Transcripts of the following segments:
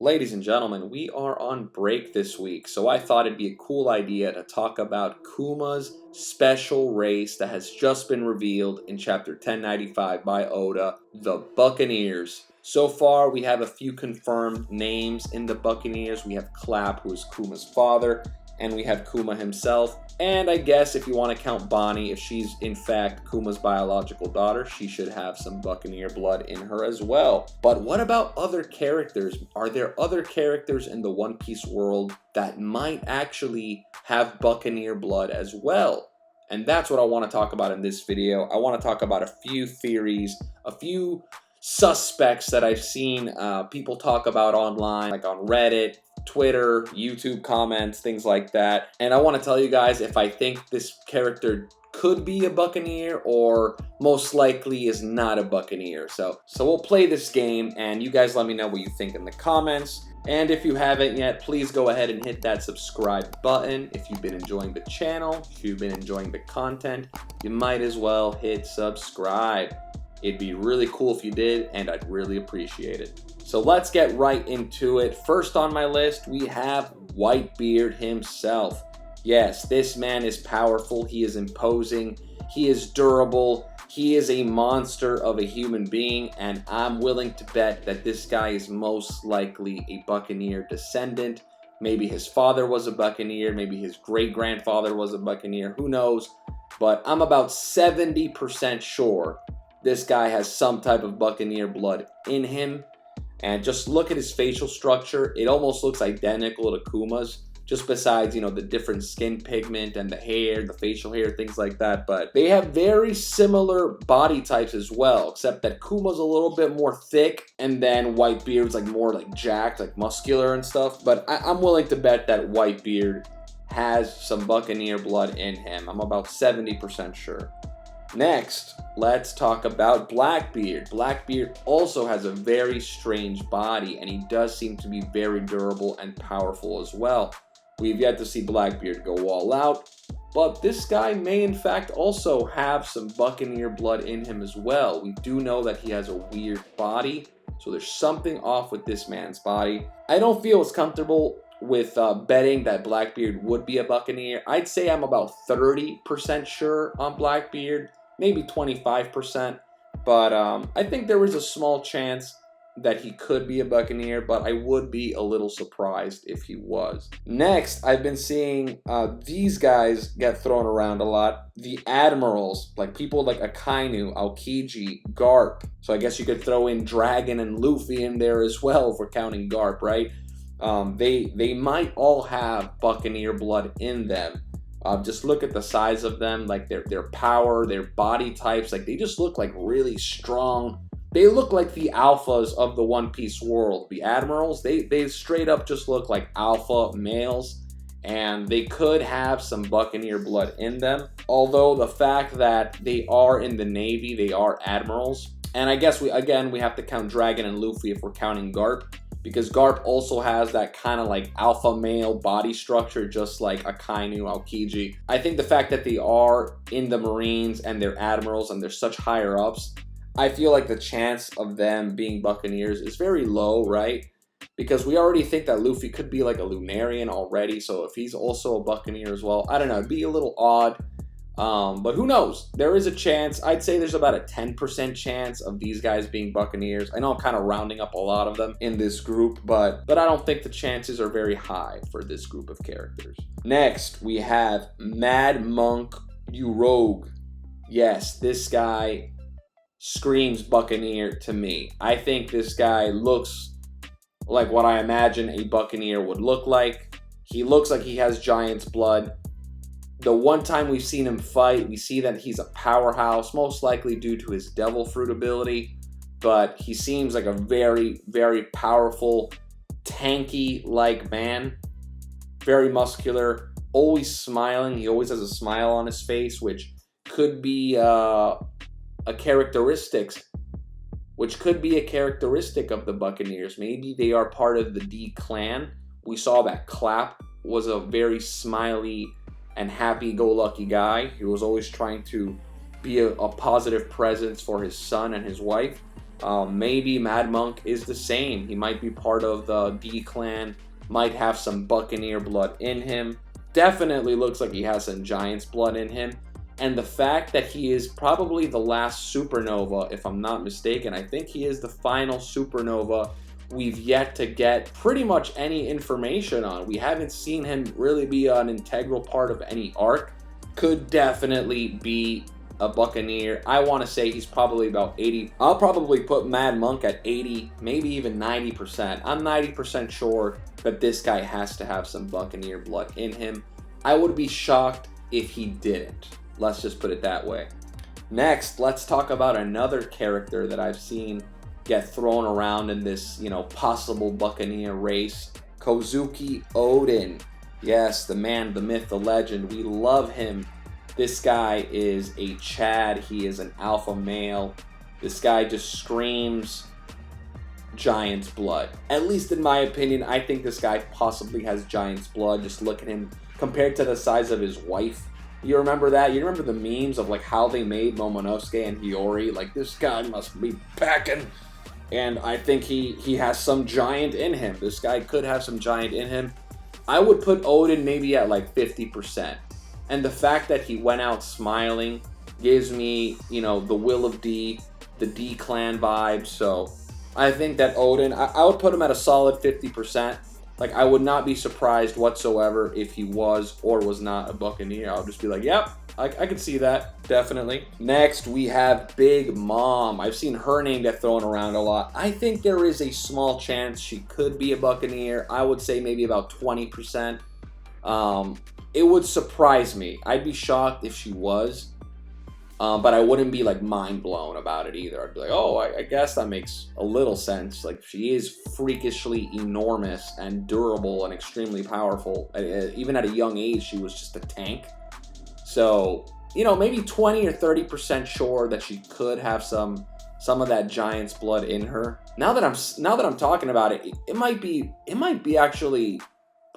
Ladies and gentlemen, we are on break this week, so I thought it'd be a cool idea to talk about Kuma's special race that has just been revealed in chapter 1095 by Oda, the Buccaneers. So far, we have a few confirmed names in the Buccaneers. We have Clap, who is Kuma's father, and we have Kuma himself. And I guess if you want to count Bonnie, if she's in fact Kuma's biological daughter, she should have some Buccaneer blood in her as well. But what about other characters? Are there other characters in the One Piece world that might actually have Buccaneer blood as well? And that's what I want to talk about in this video. I want to talk about a few theories, a few suspects that I've seen people talk about online, like on Reddit, Twitter, YouTube comments, things like that. And I want to tell you guys if I think this character could be a Buccaneer or most likely is not a Buccaneer. So we'll play this game and you guys let me know what you think in the comments. And if you haven't yet, please go ahead and hit that subscribe button. If you've been enjoying the channel, if you've been enjoying the content, you might as well hit subscribe. It'd be really cool if you did, and I'd really appreciate it. So let's get right into it. First on my list, we have Whitebeard himself. Yes, this man is powerful, he is imposing, he is durable, he is a monster of a human being, and I'm willing to bet that this guy is most likely a Buccaneer descendant. Maybe his father was a Buccaneer, maybe his great-grandfather was a Buccaneer, who knows? But I'm about 70% sure this guy has some type of Buccaneer blood in him. And just look at his facial structure. It almost looks identical to Kuma's. Just besides, the different skin pigment and the hair, the facial hair, things like that. But they have very similar body types as well. Except that Kuma's a little bit more thick. And then Whitebeard's more jacked, muscular and stuff. But I'm willing to bet that Whitebeard has some Buccaneer blood in him. I'm about 70% sure. Next, let's talk about Blackbeard. Blackbeard also has a very strange body, and he does seem to be very durable and powerful as well. We've yet to see Blackbeard go all out, but this guy may in fact also have some Buccaneer blood in him as well. We do know that he has a weird body, so there's something off with this man's body. I don't feel as comfortable with betting that Blackbeard would be a Buccaneer. I'd say I'm about 30% sure on Blackbeard. Maybe 25%, but I think there is a small chance that he could be a Buccaneer, but I would be a little surprised if he was. Next, I've been seeing these guys get thrown around a lot. The Admirals, people like Akainu, Aokiji, Garp. So I guess you could throw in Dragon and Luffy in there as well if we're counting Garp, right? They might all have Buccaneer blood in them. Just look at the size of them, their power, their body types. They just look really strong. They look like the alphas of the One Piece world. The Admirals, they straight up just look like alpha males. And they could have some Buccaneer blood in them. Although the fact that they are in the Navy, they are Admirals. And I guess we have to count Dragon and Luffy if we're counting Garp. Because Garp also has that kind of alpha male body structure, just like Akainu, Aokiji. I think the fact that they are in the Marines and they're Admirals and they're such higher ups, I feel like the chance of them being Buccaneers is very low, right? Because we already think that Luffy could be a Lunarian already, so if he's also a Buccaneer as well, I don't know, it'd be a little odd. But who knows? There is a chance. I'd say there's about a 10% chance of these guys being Buccaneers. I know I'm kind of rounding up a lot of them in this group, but I don't think the chances are very high for this group of characters. Next, we have Mad Monk Uroge. Yes, this guy screams Buccaneer to me. I think this guy looks like what I imagine a Buccaneer would look like. He looks like he has Giant's blood. The one time we've seen him fight, we see that he's a powerhouse, most likely due to his Devil Fruit ability, but he seems like a very, very powerful, tanky-like man. Very muscular, always smiling. He always has a smile on his face, which could be a characteristic of the Buccaneers. Maybe they are part of the D clan. We saw that Clap was a very smiley and happy-go-lucky guy. He was always trying to be a positive presence for his son and his wife. Maybe Mad Monk is the same. He might be part of the D clan, might have some Buccaneer blood in him. Definitely looks like he has some Giants blood in him. And the fact that he is probably the last supernova, if I'm not mistaken, I think he is the final supernova we've yet to get pretty much any information on. We haven't seen him really be an integral part of any arc. Could definitely be a Buccaneer. I want to say he's probably about 80. I'll probably put Mad Monk at 80, maybe even 90%. I'm 90% sure that this guy has to have some Buccaneer blood in him. I would be shocked if he didn't. Let's just put it that way. Next, let's talk about another character that I've seen get thrown around in this, possible Buccaneer race. Kozuki Odin. Yes, the man, the myth, the legend. We love him. This guy is a Chad. He is an alpha male. This guy just screams Giant's blood. At least in my opinion, I think this guy possibly has Giant's blood. Just look at him compared to the size of his wife. You remember that? You remember the memes of like how they made Momonosuke and Hiyori? Like, this guy must be packing. And I think he has some Giant in him. This guy could have some Giant in him. I would put Odin maybe at like 50%. And the fact that he went out smiling gives me, the Will of D, the D clan vibe. So I think that Odin, I would put him at a solid 50%. Like, I would not be surprised whatsoever if he was or was not a Buccaneer. I would just be like, yep, I could see that, definitely. Next, we have Big Mom. I've seen her name get thrown around a lot. I think there is a small chance she could be a Buccaneer. I would say maybe about 20%. It would surprise me. I'd be shocked if she was. But I wouldn't be like mind blown about it either. I'd be like, oh, I guess that makes a little sense. Like, she is freakishly enormous and durable and extremely powerful. Even at a young age, she was just a tank. So, maybe 20 or 30% sure that she could have some of that Giant's blood in her. Now that I'm talking about it, it might be actually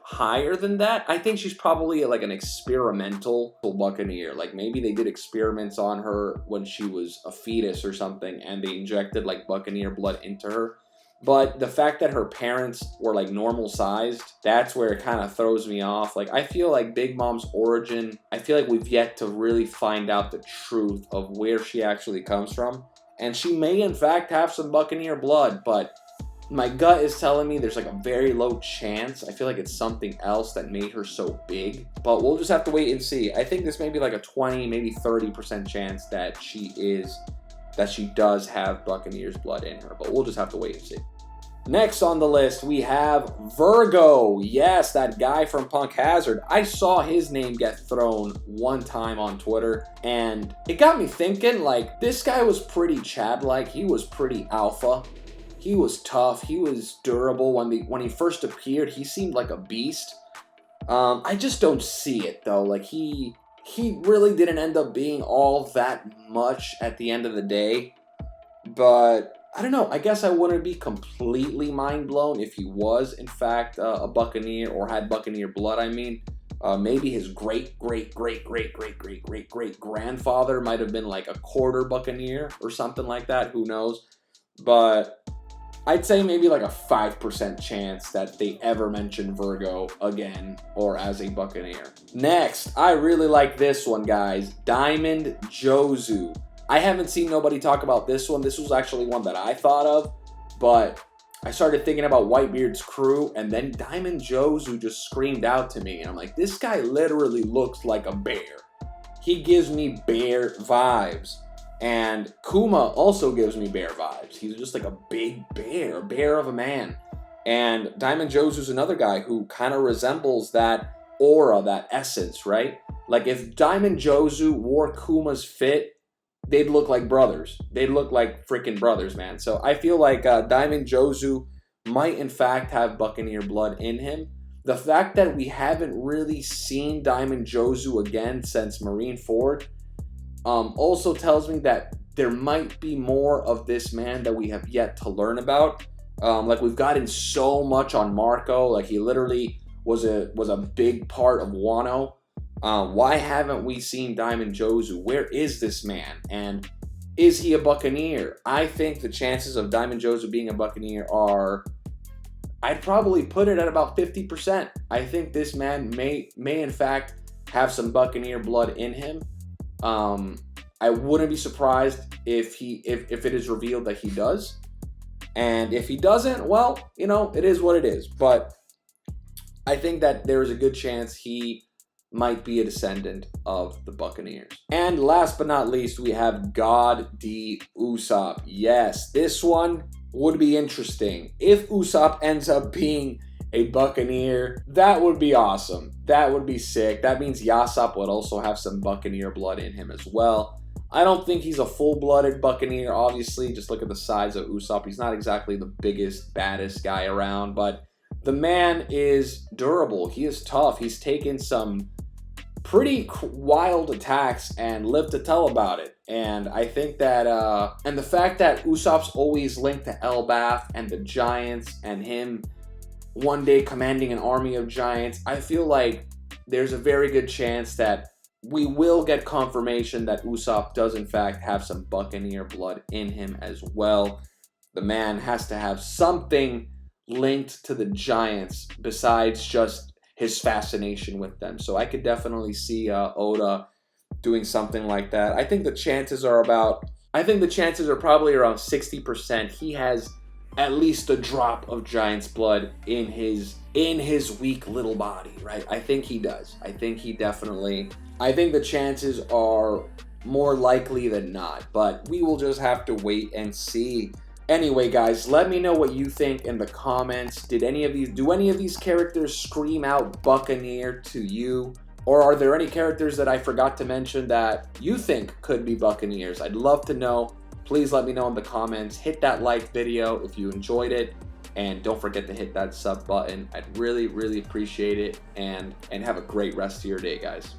higher than that. I think she's probably like an experimental Buccaneer. Like, maybe they did experiments on her when she was a fetus or something, and they injected like Buccaneer blood into her. But the fact that her parents were like normal sized, that's where it kind of throws me off. Like, I feel like Big Mom's origin, I feel like we've yet to really find out the truth of where she actually comes from. And she may in fact have some Buccaneer blood, but my gut is telling me there's like a very low chance. I feel like it's something else that made her so big, but we'll just have to wait and see. I think there's maybe like a 20, maybe 30% chance that she does have Buccaneer's blood in her, but we'll just have to wait and see. Next on the list, we have Virgo. Yes, that guy from Punk Hazard. I saw his name get thrown one time on Twitter, and it got me thinking, like, this guy was pretty Chad-like. He was pretty alpha. He was tough. He was durable. When he first appeared, he seemed like a beast. I just don't see it, though. Like, he really didn't end up being all that much at the end of the day. But I don't know. I guess I wouldn't be completely mind blown if he was, in fact, a Buccaneer or had Buccaneer blood. I mean, maybe his great grandfather might have been like a quarter Buccaneer or something like that. Who knows? But I'd say maybe like a 5% chance that they ever mention Virgo again or as a Buccaneer. Next, I really like this one, guys. Diamond Jozu. I haven't seen nobody talk about this one. This was actually one that I thought of, but I started thinking about Whitebeard's crew, and then Diamond Jozu just screamed out to me, and I'm like, this guy literally looks like a bear. He gives me bear vibes. And Kuma also gives me bear vibes. He's just like a big bear, a bear of a man. And Diamond Jozu's another guy who kind of resembles that aura, that essence, right? Like, if Diamond Jozu wore Kuma's fit, they'd look like brothers. They'd look like freaking brothers, man. So I feel like Diamond Jozu might in fact have Buccaneer blood in him. The fact that we haven't really seen Diamond Jozu again since Marineford also tells me that there might be more of this man that we have yet to learn about. Like, we've gotten so much on Marco. Like, he literally was a big part of Wano. Why haven't we seen Diamond Jozu? Where is this man? And is he a Buccaneer? I think the chances of Diamond Joseph being a Buccaneer are, I'd probably put it at about 50%. I think this man may in fact have some Buccaneer blood in him. I wouldn't be surprised if it is revealed that he does. And if he doesn't, well, you know, it is what it is. But I think that there is a good chance he might be a descendant of the Buccaneers. And last but not least, we have God D. Usopp. Yes, this one would be interesting. If Usopp ends up being a Buccaneer, that would be awesome. That would be sick. That means Usopp would also have some Buccaneer blood in him as well. I don't think he's a full-blooded Buccaneer, obviously. Just look at the size of Usopp. He's not exactly the biggest, baddest guy around, but the man is durable. He is tough. He's taken some pretty wild attacks and lived to tell about it. And I think that, and the fact that Usopp's always linked to Elbaf and the Giants and him one day commanding an army of giants, I feel like there's a very good chance that we will get confirmation that Usopp does in fact have some Buccaneer blood in him as well. The man has to have something linked to the Giants besides just his fascination with them. So I could definitely see Oda doing something like that. I think the chances are probably around 60%. He has at least a drop of Giant's blood in his weak little body, right? I think he does. I think the chances are more likely than not, but we will just have to wait and see. Anyway, guys, let me know what you think in the comments. Do any of these characters scream out Buccaneer to you? Or are there any characters that I forgot to mention that you think could be Buccaneers? I'd love to know. Please let me know in the comments. Hit that like video if you enjoyed it. And don't forget to hit that sub button. I'd really, really appreciate it. And have a great rest of your day, guys.